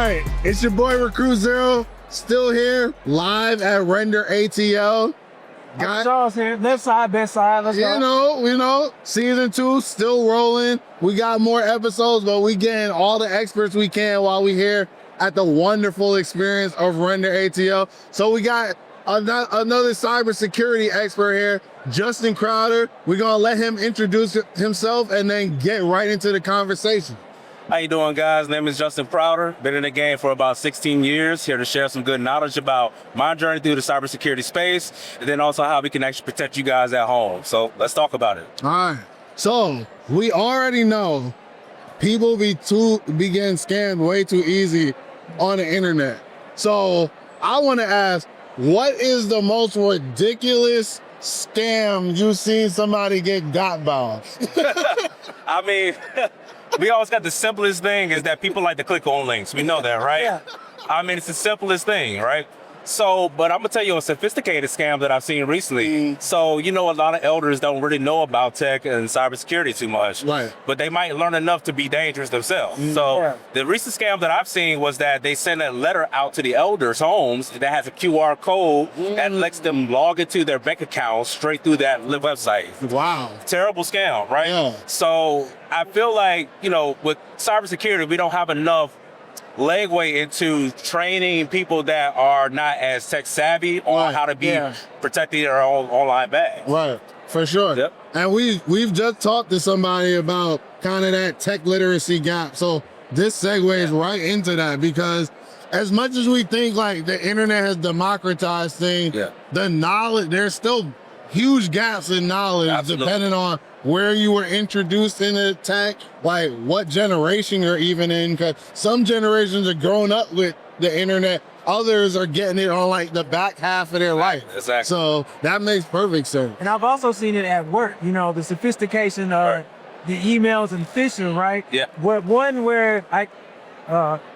right, it's your boy Recruit Zero, still here, live at Render ATL. Charles here, left side, best side, let's go. You know, season 2 still rolling. We got more episodes, but we getting all the experts we can while we here at the wonderful experience of Render ATL. So we got another cybersecurity expert here, Justin Crowder. We're gonna let him introduce himself and then get right into the conversation. How you doing, guys? Name is Justin Crowder. Been in the game for about 16 years. Here to share some good knowledge about my journey through the cybersecurity space, and then also how we can actually protect you guys at home. So let's talk about it. All right. So we already know people be getting scammed way too easy on the internet. So I want to ask, what is the most ridiculous scam you've seen somebody get got by? I mean, we always got the simplest thing is that people like to click on links. We know that, right? Yeah. I mean, it's the simplest thing, right? So, but I'm gonna tell you a sophisticated scam that I've seen recently. So, you know, a lot of elders don't really know about tech and cybersecurity too much. Right. But they might learn enough to be dangerous themselves. So the recent scam that I've seen was that they send a letter out to the elders' homes that has a QR code that lets them log into their bank account straight through that website. Wow. Terrible scam, right? Yeah. So I feel like, you know, with cybersecurity, we don't have enough legway into training people that are not as tech savvy on how to be protecting their own online bag. Right, for sure. Yep. And we've just talked to somebody about kind of that tech literacy gap. So this segues right into that, because as much as we think like the internet has democratized things, the knowledge, there's still huge gaps in knowledge depending on where you were introduced into tech, like what generation you're even in, because some generations are growing up with the internet, others are getting it on like the back half of their life. Exactly. So that makes perfect sense. And I've also seen it at work, you know, the sophistication of the emails and phishing, right? Yeah. Where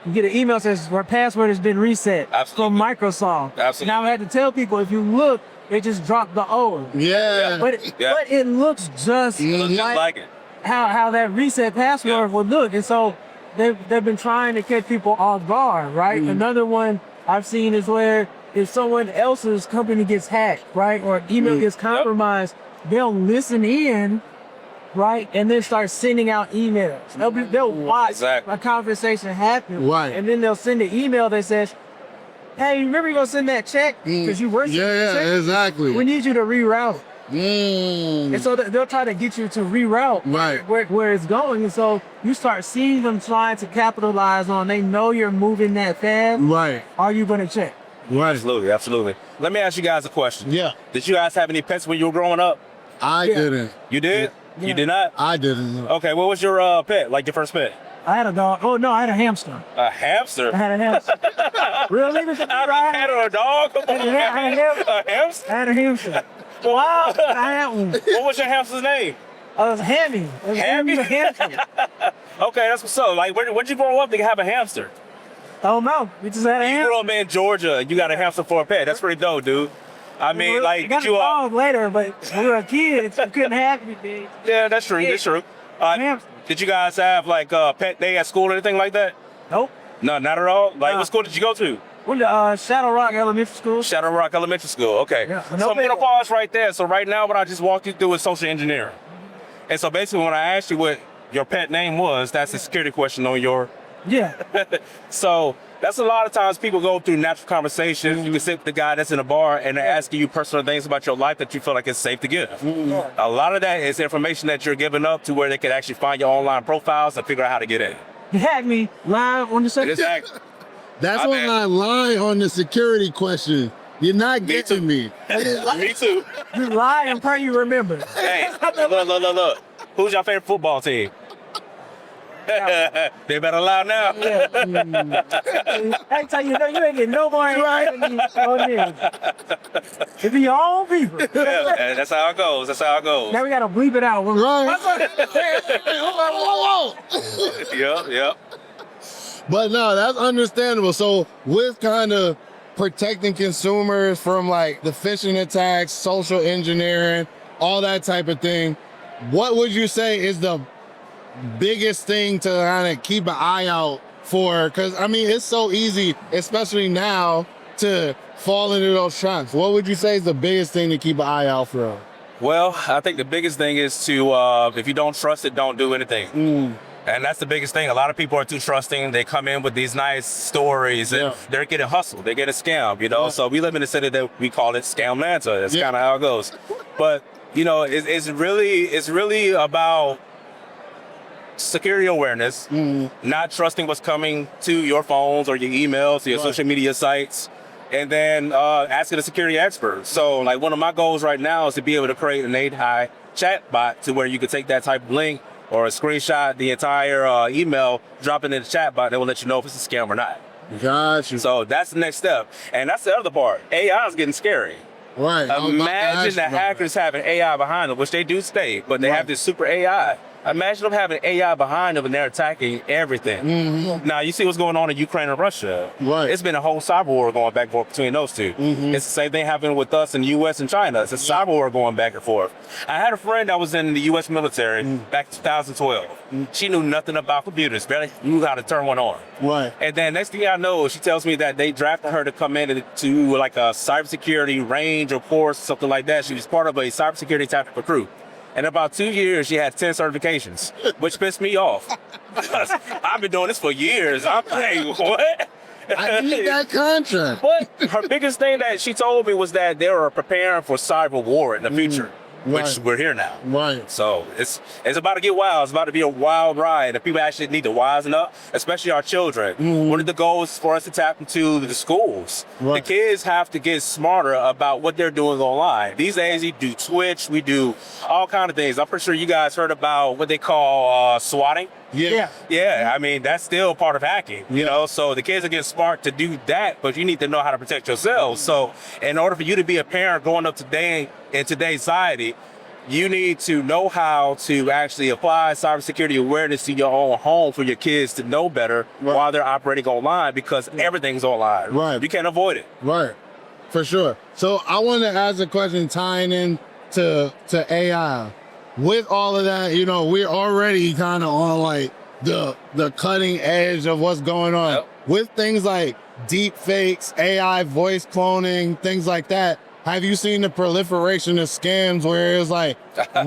you get an email that says our password has been reset from Microsoft. Absolutely. Now I had to tell people, if you look, they just dropped the O. Yeah. But it looks just like it. How that reset password would look. And so they've been trying to catch people off guard, right? Another one I've seen is where if someone else's company gets hacked, right, or email gets compromised, they'll listen in, right, and then start sending out emails. They'll watch a conversation happen, and then they'll send an email that says, hey, remember you're gonna send that check because you were Yeah, exactly. We need you to reroute. And so they'll try to get you to reroute where it's going. And so you start seeing them trying to capitalize on, they know you're moving that fast. Right. Are you gonna check? Right. Absolutely, absolutely. Let me ask you guys a question. Yeah. Did you guys have any pets when you were growing up? I didn't. You did? Yeah. You did not? I didn't. Okay, what was your pet, like your first pet? I had a dog. Oh no, I had a hamster. A hamster? I had a hamster. Really? I had a dog? Come on, a hamster? I had a hamster. Wow. I had one. What was your hamster's name? It was Hammy. Hammy? Hamster. Okay, that's what's up. Like, where'd you grow up to have a hamster? Oh no, we just had a You hamster. grew up in Georgia and you got a hamster for a pet. That's pretty dope, dude. I mean, like, I got a dog later, but when we were kids, we couldn't have anything. Yeah, that's true. That's true. Did you guys have like a pet day at school or anything like that? Nope. No, not at all. Like, what school did you go to? Went to Shadow Rock Elementary School. Shadow Rock Elementary School. Okay. Yeah, So I'm gonna pause right there. So right now, what I just walked you through is social engineering. And so basically, when I asked you what your pet name was, that's a security question on your. Yeah. So that's a lot of times people go through natural conversations. You can sit with the guy that's in a bar and they're asking you personal things about your life that you feel like it's safe to give. A lot of that is information that you're giving up to where they can actually find your online profiles and figure out how to get in. You had me live on the second. Exactly. That's why I lie on the security question. You're not getting me. Me too. You lie and pray you remember. Hey, look. Who's your favorite football team? They better lie now. I tell you, you ain't getting no more right. It be your own people. Yeah, that's how it goes. That's how it goes. Now we gotta bleep it out. Right. Yep. But no, that's understandable. So with kind of protecting consumers from like the phishing attacks, social engineering, all that type of thing, what would you say is the biggest thing to kind of keep an eye out because I mean, it's so easy, especially now, to fall into those traps. What would you say is the biggest thing to keep an eye out for? Well, I think the biggest thing is to, if you don't trust it, don't do anything. And that's the biggest thing. A lot of people are too trusting. They come in with these nice stories and they're getting hustled. They get a scam, you know? So we live in a city that we call it Scamlanta. That's kind of how it goes. But, you know, it's really about security awareness, not trusting what's coming to your phones or your emails, your social media sites, and then asking a security expert. So like one of my goals right now is to be able to create an AI chat bot to where you could take that type of link or a screenshot the entire email, drop it in the chat bot, that will let you know if it's a scam or not. Gotcha. So that's the next step. And that's the other part. AI is getting scary. Right. Imagine the hackers having AI behind them, which they do stay, but they have this super AI. Imagine them having AI behind them and they're attacking everything. Now, you see what's going on in Ukraine and Russia. Right. It's been a whole cyber war going back and forth between those two. It's the same thing happening with us in the U.S. and China. It's a cyber war going back and forth. I had a friend that was in the U.S. military back in 2012. She knew nothing about computers, barely knew how to turn one on. Right. And then next thing I know, she tells me that they drafted her to come in to like a cybersecurity range or course, something like that. She was part of a cybersecurity tactical crew. In about 2 years, she had 10 certifications, which pissed me off. I've been doing this for years. I'm like, what? I need that contract. But her biggest thing that she told me was that they were preparing for cyber war in the future, which we're here now. Right. So it's about to get wild. It's about to be a wild ride. And people actually need to wisen up, especially our children. One of the goals is for us to tap into the schools. The kids have to get smarter about what they're doing online. These days, we do Twitch, we do all kind of things. I'm pretty sure you guys heard about what they call swatting. Yeah, I mean, that's still part of hacking, you know? So the kids are getting smart to do that, but you need to know how to protect yourselves. So in order for you to be a parent growing up today in today's society, you need to know how to actually apply cybersecurity awareness to your own home for your kids to know better while they're operating online, because everything's online. Right. You can't avoid it. Right. For sure. So I want to ask a question tying in to AI. With all of that, you know, we're already kind of on like the cutting edge of what's going on. With things like deep fakes, AI voice cloning, things like that. Have you seen the proliferation of scams where it's like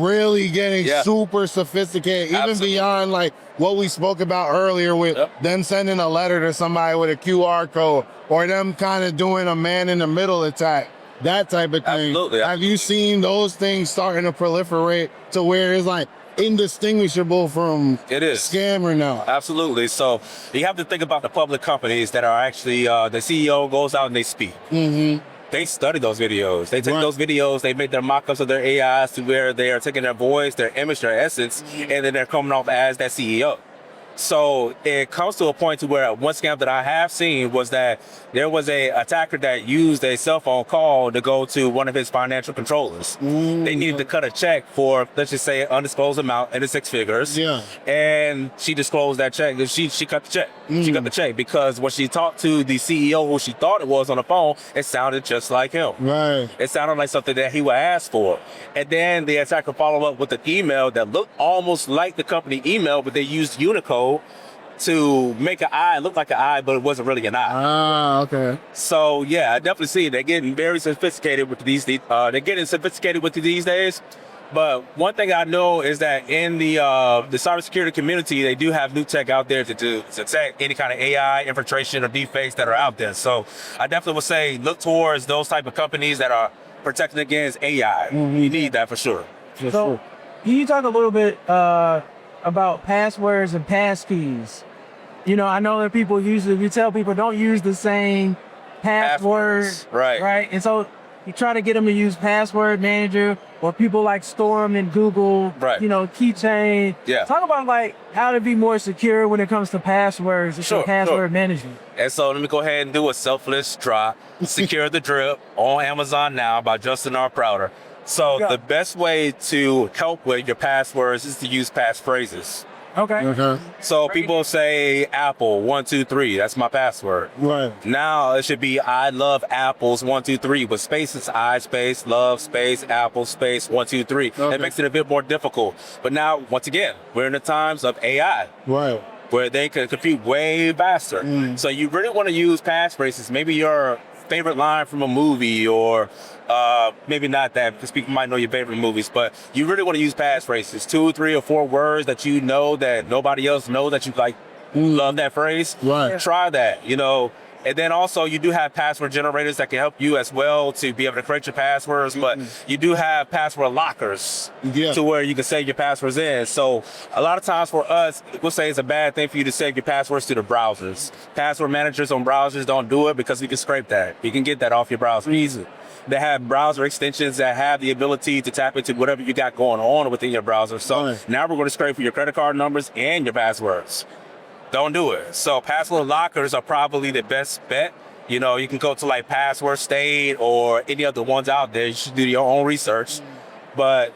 really getting super sophisticated, even beyond like what we spoke about earlier with them sending a letter to somebody with a QR code, or them kind of doing a man in the middle attack? That type of thing. Absolutely. Have you seen those things starting to proliferate to where it's like indistinguishable from scammer now? Absolutely. So you have to think about the public companies that are actually, the CEO goes out and they speak. They study those videos. They take those videos, they make their mock-ups of their AIs to where they are taking their voice, their image, their essence, and then they're coming off as that CEO. So it comes to a point to where one scam that I have seen was that there was a attacker that used a cell phone call to go to one of his financial controllers. They needed to cut a check for, let's just say, an undisclosed amount in the 6 figures. And she disclosed that check. She cut the check. She cut the check because when she talked to the CEO, who she thought it was on the phone, it sounded just like him. It sounded like something that he would ask for. And then the attacker followed up with an email that looked almost like the company email, but they used Unicode to make an eye look like an eye, but it wasn't really an eye. Okay. So yeah, I definitely see it. They're getting very sophisticated with these. They're getting sophisticated with these days. But one thing I know is that in the cybersecurity community, they do have new tech out there to detect any kind of AI infiltration or deepfakes that are out there. So I definitely would say look towards those type of companies that are protecting against AI. You need that for sure. So can you talk a little bit about passwords and passkeys? You know, I know that people we tell people don't use the same password, right? And so you try to get them to use password manager, or people like Storm and Google, you know, keychain. Talk about like how to be more secure when it comes to passwords and password management. And so let me go ahead and do a selfless drop. Secure the Drip on Amazon now by Justin R. Prouder. So the best way to help with your passwords is to use passphrases. So people say Apple 123. That's my password. Now it should be I love apples 123, but space is I space love space apple space 123. It makes it a bit more difficult. But now once again, we're in the times of AI. where they can compute way faster. So you really want to use passphrases. Maybe your favorite line from a movie, or maybe not that, because people might know your favorite movies, but you really want to use passphrases, 2, 3, or 4 words that you know that nobody else knows that you like. Love that phrase. Right. Try that. And then also you do have password generators that can help you as well to be able to create your passwords, but you do have password lockers to where you can save your passwords in. So a lot of times for us, we'll say it's a bad thing for you to save your passwords to the browsers. Password managers on browsers don't do it because you can scrape that. You can get that off your browser easily. They have browser extensions that have the ability to tap into whatever you got going on within your browser. So now we're going to scrape for your credit card numbers and your passwords. Don't do it. So password lockers are probably the best bet. You can go to like Password State or any other ones out there. You should do your own research. But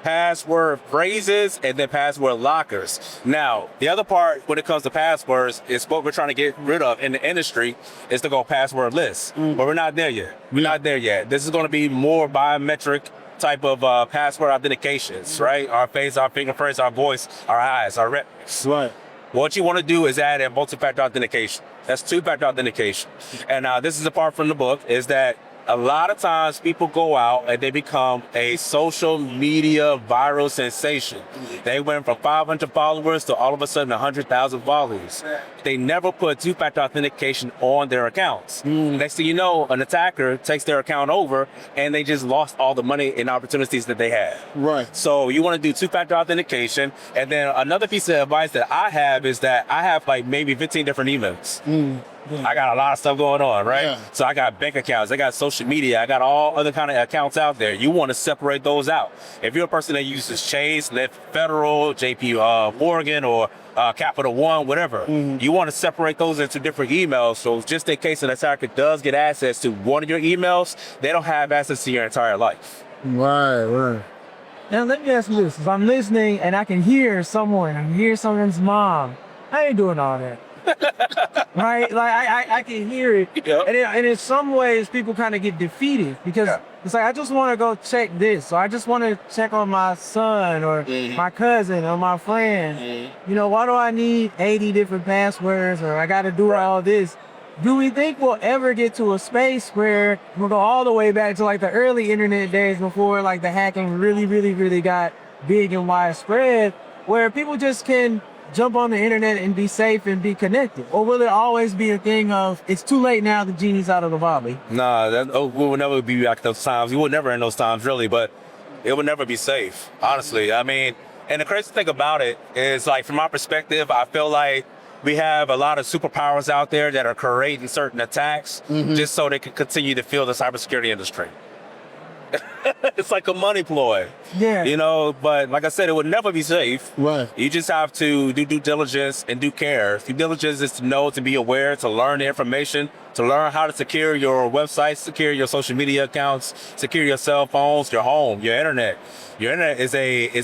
password phrases and then password lockers. Now, the other part when it comes to passwords is what we're trying to get rid of in the industry is to go passwordless. But we're not there yet. We're not there yet. This is going to be more biometric type of password authentications, right? Our face, our fingerprints, our voice, our eyes, our retinas. Right. What you want to do is add in multi-factor authentication. That's 2-factor authentication. And this is the part from the book, is that a lot of times people go out and they become a social media viral sensation. They went from 500 followers to all of a sudden 100,000 followers. They never put 2-factor authentication on their accounts. Next thing you know, an attacker takes their account over and they just lost all the money and opportunities that they had. Right. So you want to do 2-factor authentication. And then another piece of advice that I have is that I have like maybe 15 different emails. I got a lot of stuff going on, right? Yeah. So I got bank accounts, I got social media, I got all other kind of accounts out there. You want to separate those out. If you're a person that uses Chase, Federal, JP Morgan, or Capital One, whatever, you want to separate those into different emails. So just in case an attacker does get access to one of your emails, they don't have access to your entire life. Right. Now let me ask you this: if I'm listening and I can hear someone's mom, I ain't doing all that. Right? Like I can hear it. And in some ways people kind of get defeated because it's like, I just want to go check this. So I just want to check on my son or my cousin or my friend. Why do I need 80 different passwords, or I got to do all this? Do we think we'll ever get to a space where we'll go all the way back to like the early internet days before like the hacking really got big and widespread, where people just can jump on the internet and be safe and be connected? Or will it always be a thing of, it's too late now, the genie's out of the bottle? Nah, we will never be back those times. We will never end those times, really, but it will never be safe, honestly. I mean, and the crazy thing about it is, like, from my perspective, I feel like we have a lot of superpowers out there that are creating certain attacks just so they can continue to fuel the cybersecurity industry. It's like a money ploy. But like I said, it would never be safe. Right. You just have to do due diligence and do care. Due diligence is to know, to be aware, to learn the information, to learn how to secure your websites, secure your social media accounts, secure your cell phones, your home, your internet. Your internet is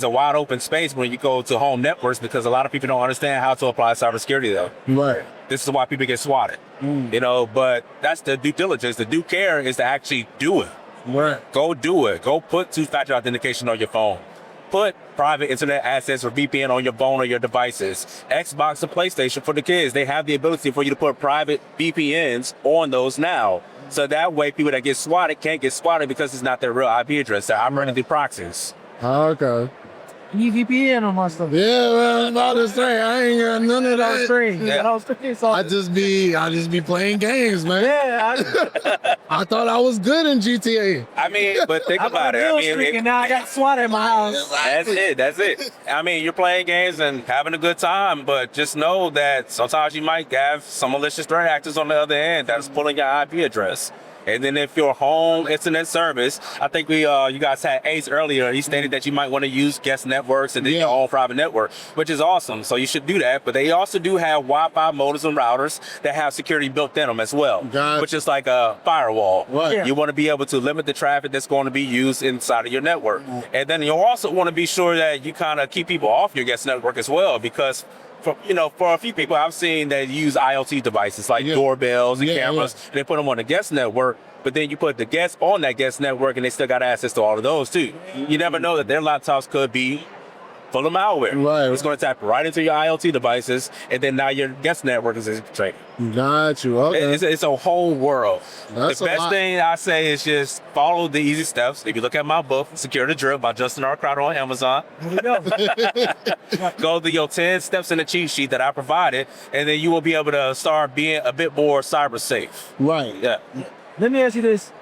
a wide open space when you go to home networks, because a lot of people don't understand how to apply cybersecurity though. Right. This is why people get swatted. But that's the due diligence. The due care is to actually do it. Right. Go do it. Go put 2-factor authentication on your phone. Put private internet access or VPN on your phone or your devices. Xbox and PlayStation for the kids, they have the ability for you to put private VPNs on those now. So that way people that get swatted can't get swatted because it's not their real IP address. They're operating through proxies. Okay. VPN on my stuff. Yeah, well, I'm about to say, I ain't got none of Those that. strings. Yeah. Those strings. So I just be playing games, man. I thought I was good in GTA. I mean, but think about it. And now I got SWAT in my house. That's it. I mean, you're playing games and having a good time, but just know that sometimes you might have some malicious threat actors on the other end that's pulling your IP address. And then if your home internet service, I think you guys had Ace earlier, he stated that you might want to use guest networks and then your own private network, which is awesome. So you should do that. But they also do have Wi-Fi modems and routers that have security built in them as well, which is like a firewall. Right. Yeah. You want to be able to limit the traffic that's going to be used inside of your network. And then you'll also want to be sure that you kind of keep people off your guest network as well, because for a few people I've seen that use IoT devices like doorbells and cameras, and they put them on the guest network, but then you put the guests on that guest network and they still got access to all of those too. You never know that their laptops could be full of malware. Right. It's going to tap right into your IoT devices, and then now your guest network is infiltrated. Got you. Okay. It's a whole world. That's The a best lot. thing I say is just follow the easy steps. If you look at my book, Secure the Drip by Justin R. Crowder on Amazon, Here we go. go to your 10 steps in the cheat sheet that I provided, and then you will be able to start being a bit more cyber safe. Right. Yeah, Let me ask you this.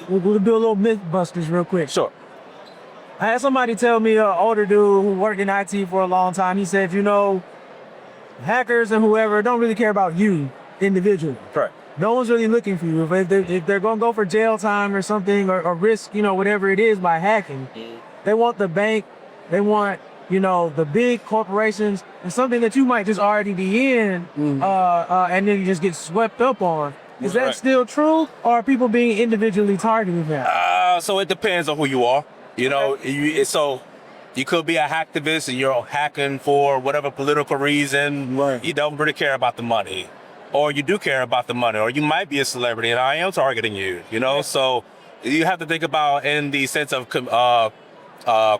We'll do a little myth busters real quick. sure. I had somebody tell me, an older dude who worked in IT for a long time, he said, hackers and whoever don't really care about you individually. Correct. No one's really looking for you. If they're going to go for jail time or something or risk, whatever it is by hacking, they want the bank, they want, the big corporations, and something that you might just already be in, and then you just get swept up on. Is that Right. still true, or are people being individually targeted now? So it depends on who you are. So you could be a hacktivist and you're hacking for whatever political reason. Right. You don't really care about the money, or you do care about the money, or you might be a celebrity and I am targeting you. So you have to think about in the sense of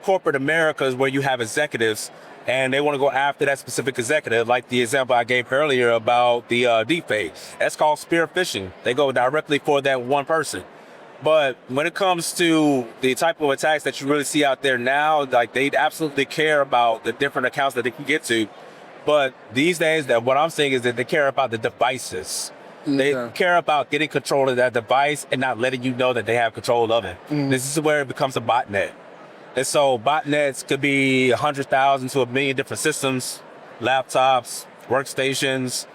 corporate Americas where you have executives and they want to go after that specific executive, like the example I gave earlier about the deepfake. That's called spear phishing. They go directly for that one person. But when it comes to the type of attacks that you really see out there now, like they absolutely care about the different accounts that they can get to. But these days, that what I'm saying is that they care about the devices. They care about getting control of that device and not letting you know that they have control of it. This is where it becomes a botnet. And so botnets could be 100,000 to 1 million different systems, laptops, workstations,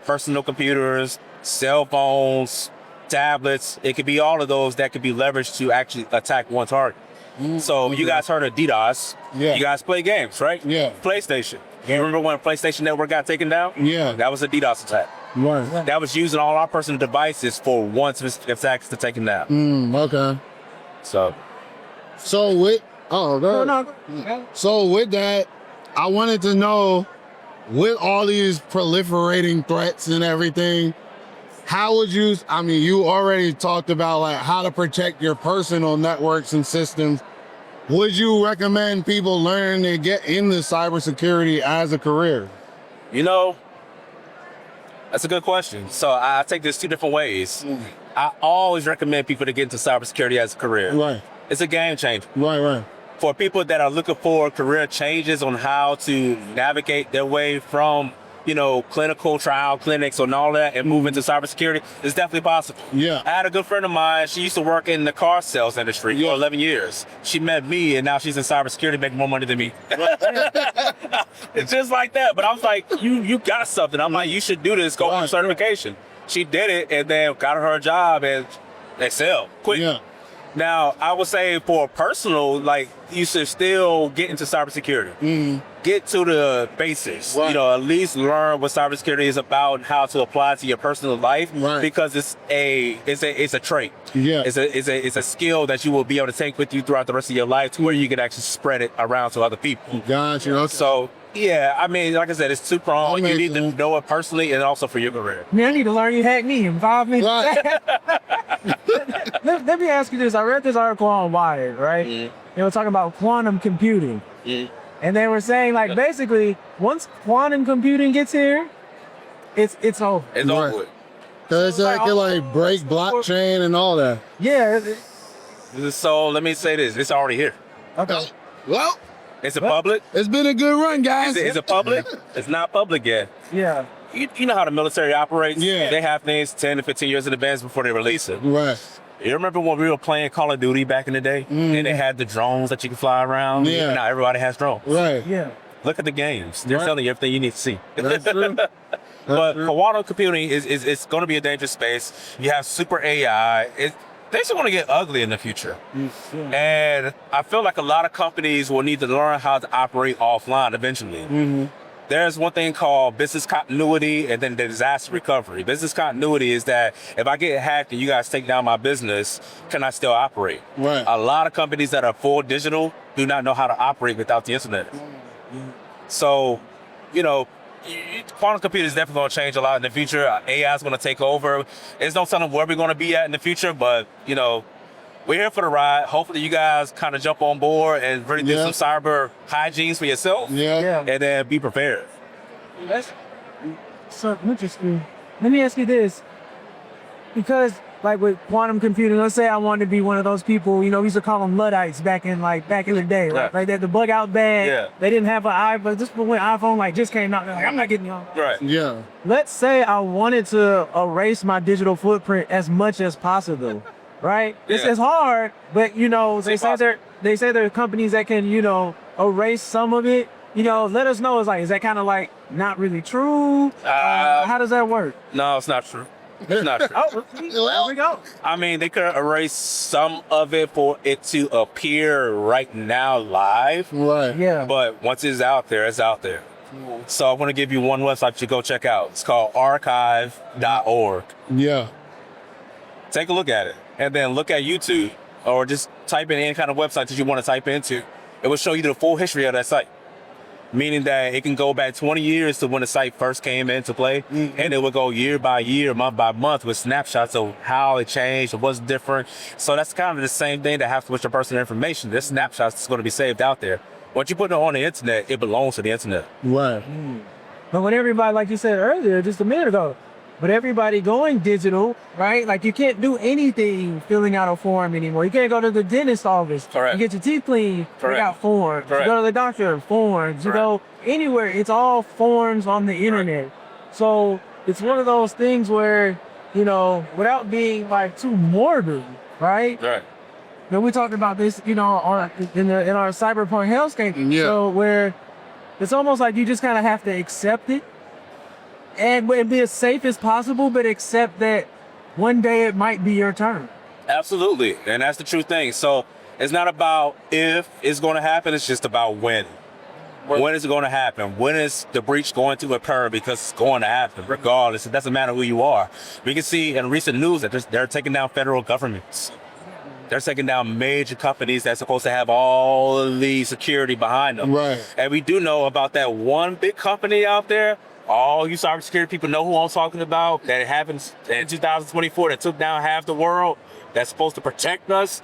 personal computers, cell phones, tablets. It could be all of those that could be leveraged to actually attack one target. So you guys heard of DDoS. Yeah. You guys play games, right? Yeah. PlayStation. You remember when PlayStation Network got taken down? Yeah. That was a DDoS attack. Right. That was using all our personal devices for one specific attack to take them down. Okay. So So with So with that, I wanted to know, with all these proliferating threats and everything, how would you, you already talked about like how to protect your personal networks and systems. Would you recommend people learn to get into cybersecurity as a career? That's a good question. So I take this two different ways. I always recommend people to get into cybersecurity as a career. Right. It's a game changer. Right. For people that are looking for career changes on how to navigate their way from, clinical trial clinics and all that and move into cybersecurity, it's definitely possible. Yeah. I had a good friend of mine. She used to work in the car sales industry for 11 years. She met me and now she's in cybersecurity making more money than me. It's just like that. But I was like, you got something. I'm like, you should do this. Go for certification. She did it and then got her a job and they sell quick. Yeah. Now, I would say for personal, like you should still get into cybersecurity. Get to the basics. Right. At least learn what cybersecurity is about and how to apply it to your personal life. Right. Because it's a trait. Yeah. It's a skill that you will be able to take with you throughout the rest of your life to where you can actually spread it around to other people. Gotcha. Okay. So yeah, like I said, it's two-pronged. You need to sense. know it personally and also for your career. Man, I need to learn you hack me in 5 minutes. Right. Let me ask you this. I read this article on Wired, right? They were talking about quantum computing. And they were saying, like, basically, once quantum computing gets here, it's over. It's over with. Cause it can like break blockchain and all that. Yeah. So let me say this. It's already here. Okay. Well, It's a public. it's been a good run, guys. Is it public? It's not public yet. Yeah. You know how the military operates? Yeah. They have things 10 to 15 years in advance before they release it. Right. You remember when we were playing Call of Duty back in the day? And they had the drones that you could fly around? Yeah. Now everybody has drones. Right. Yeah. Look at the games. They're Right. telling you everything you need to see. That's true. But quantum computing is going to be a dangerous space. You have super AI. Things are going to get ugly in the future. And I feel like a lot of companies will need to learn how to operate offline eventually. There's one thing called business continuity and then disaster recovery. Business continuity is that if I get hacked and you guys take down my business, can I still operate? Right. A lot of companies that are full digital do not know how to operate without the internet. So, quantum computing is definitely going to change a lot in the future. AI is going to take over. There's no telling where we're going to be at in the future, but, we're here for the ride. Hopefully you guys kind of jump on board and really do Yeah. some cyber hygienes for yourself. Yeah. And then be prepared. That's so interesting. Let me ask you this. Because like with quantum computing, let's say I wanted to be one of those people, you know, we used to call them Luddites back in the day, right? Yeah. Like that the bug out bag. Yeah. They didn't have an iPhone. Just when iPhone like just came out, they're like, I'm not getting on. Right. Yeah. Let's say I wanted to erase my digital footprint as much as possible, right? Yeah. It's hard, but you know, they say possible. there are companies that can, you know, erase some of it. You know, let us know. Is that kind of like not really true? How does that work? No, it's not true. It's not true. Oh, there we go. I mean, they could erase some of it for it to appear right now live. Right. Yeah. But once it's out there, it's out there. So I'm going to give you one website you go check out. It's called archive.org. Yeah. Take a look at it. And then look at YouTube or just type in any kind of website that you want to type into. It will show you the full history of that site. Meaning that it can go back 20 years to when the site first came into play, and it will go year by year, month by month with snapshots of how it changed or what's different. So that's kind of the same thing that happens with your personal information. This snapshot is going to be saved out there. Once you put it on the internet, it belongs to the internet. Right. But when everybody, like you said earlier, just a minute ago, but everybody going digital, right? Like you can't do anything filling out a form anymore. You can't go to the dentist office. Correct. You get your teeth cleaned, fill Correct. out forms. Correct. You go to the doctor, forms. You go anywhere, it's all forms on the internet. So it's one of those things where, you know, without being like too morbid, right? Right. Now we talked about this, you know, in our cyberpunk hellscape. Yeah. So where it's almost like you just kind of have to accept it and be as safe as possible, but accept that one day it might be your turn. Absolutely. And that's the true thing. So it's not about if it's going to happen. It's just about when. When is it going to happen? When is the breach going to occur? Because it's going to happen regardless. It doesn't matter who you are. We can see in recent news that they're taking down federal governments. They're taking down major companies that's supposed to have all of the security behind them. Right. And we do know about that one big company out there. All you cybersecurity people know who I'm talking about. That happened in 2024 that took down half the world. That's supposed to protect us.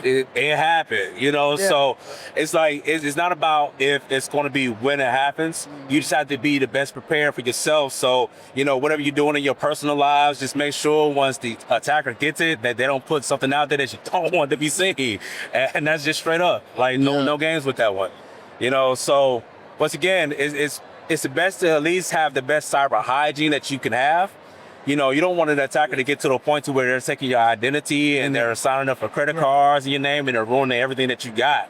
It happened, you know. Yeah. So it's like it's not about if it's going to be when it happens. You just have to be the best prepared for yourself. So you know, whatever you're doing in your personal lives, just make sure once the attacker gets it that they don't put something out there that you don't want to be seen. And that's just straight up. Like no games with that one. You know. So once again, it's the best to at least have the best cyber hygiene that you can have. You know, you don't want an attacker to get to the point to where they're taking your identity and they're signing up for credit cards in your name and they're ruining everything that you got.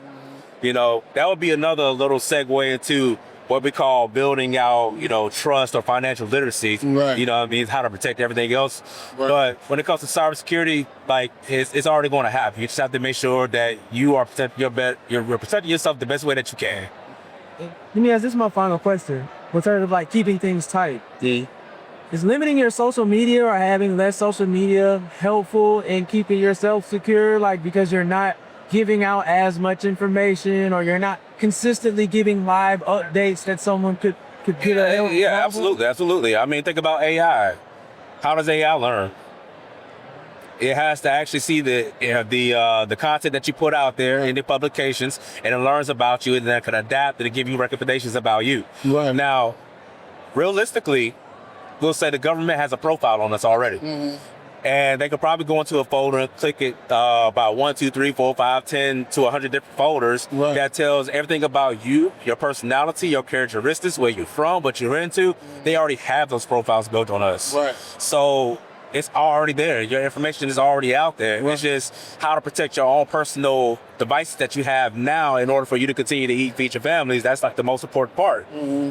You know, that would be another little segue into what we call building out, you know, trust or financial literacy. Right. You know what I mean? How to protect everything else. Right. But when it comes to cybersecurity, like it's already going to happen. You just have to make sure that you are protecting you're protecting yourself the best way that you can. Let me ask, this is my final question. In terms of like keeping things tight. Is limiting your social media or having less social media helpful in keeping yourself secure? Like because you're not giving out as much information or you're not consistently giving live updates that someone could get a Yeah, absolutely. I mean, think about AI. How does AI learn? It has to actually see the content that you put out there in the publications, and it learns about you, and then it can adapt and give you recommendations about you. Right. Now, realistically, we'll say the government has a profile on us already. And they could probably go into a folder and click it about 1, 2, 3, 4, 5, 10 to 100 different folders that tells everything about you, your personality, your characteristics, where you're from, what you're into. They already have those profiles built on us. Right. So it's already there. Your information is already out there. It's just how to protect your own personal devices that you have now in order for you to continue to feed your families. That's like the most important part.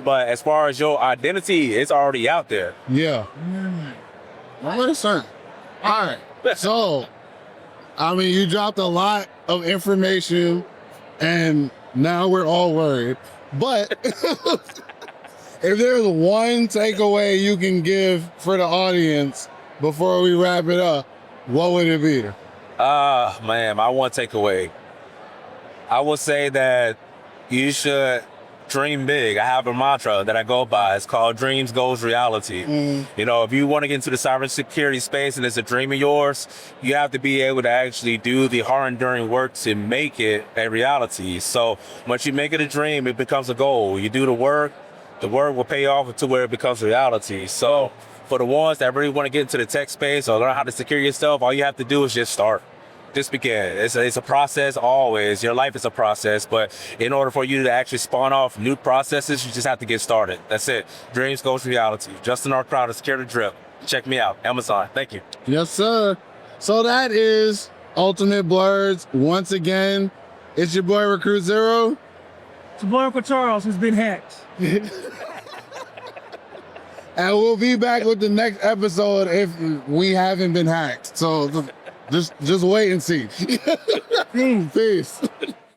But as far as your identity, it's already out there. Yeah. Listen. All right. So, I mean, you dropped a lot of information, and now we're all worried. But if there's one takeaway you can give for the audience before we wrap it up, what would it be? Man, my one takeaway. I will say that you should dream big. I have a mantra that I go by. It's called dreams goes reality. You know, if you want to get into the cybersecurity space and it's a dream of yours, you have to be able to actually do the hard enduring work to make it a reality. So once you make it a dream, it becomes a goal. You do the work will pay off to where it becomes reality. So for the ones that really want to get into the tech space or learn how to secure yourself, all you have to do is just start. Just begin. It's a process always. Your life is a process, but in order for you to actually spawn off new processes, you just have to get started. That's it. Dreams goes reality. Justin R. Crowder, Secure the Drip. Check me out. Amazon. Thank you. Yes, sir. So that is Ultimate Blerds. Once again, it's your boy Recruit Zero. It's your boy Uncle Charles who's been hacked. And we'll be back with the next episode if we haven't been hacked. So just wait and see. Peace.